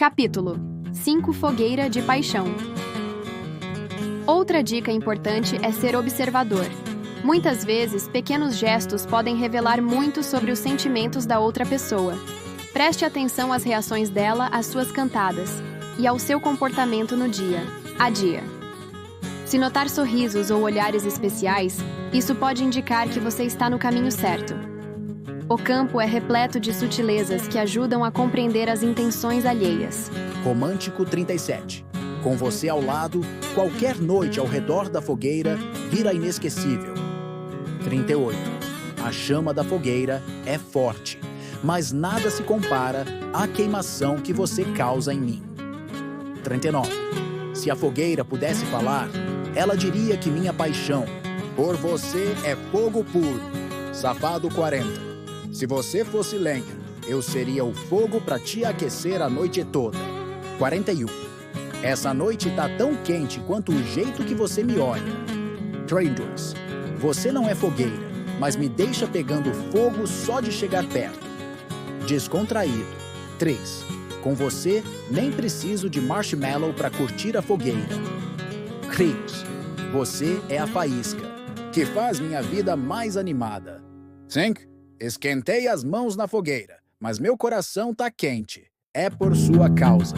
Capítulo 5 Fogueira de Paixão. Outra dica importante é ser observador. Muitas vezes, pequenos gestos podem revelar muito sobre os sentimentos da outra pessoa. Preste atenção às reações dela às suas cantadas e ao seu comportamento no dia a dia. Se notar sorrisos ou olhares especiais, isso pode indicar que você está no caminho certo. O campo é repleto de sutilezas que ajudam a compreender as intenções alheias. Romântico 37. Com você ao lado, qualquer noite ao redor da fogueira vira inesquecível. 38. A chama da fogueira é forte, mas nada se compara à queimação que você causa em mim. 39. Se a fogueira pudesse falar, ela diria que minha paixão por você é fogo puro. Safado 40. Se você fosse lenha, eu seria o fogo para te aquecer a noite toda. 41. Essa noite tá tão quente quanto o jeito que você me olha. 32. Você não é fogueira, mas me deixa pegando fogo só de chegar perto. Descontraído. 3. Com você, nem preciso de marshmallow para curtir a fogueira. Crios. Você é a faísca, que faz minha vida mais animada. 5. Esquentei as mãos na fogueira, mas meu coração tá quente. É por sua causa.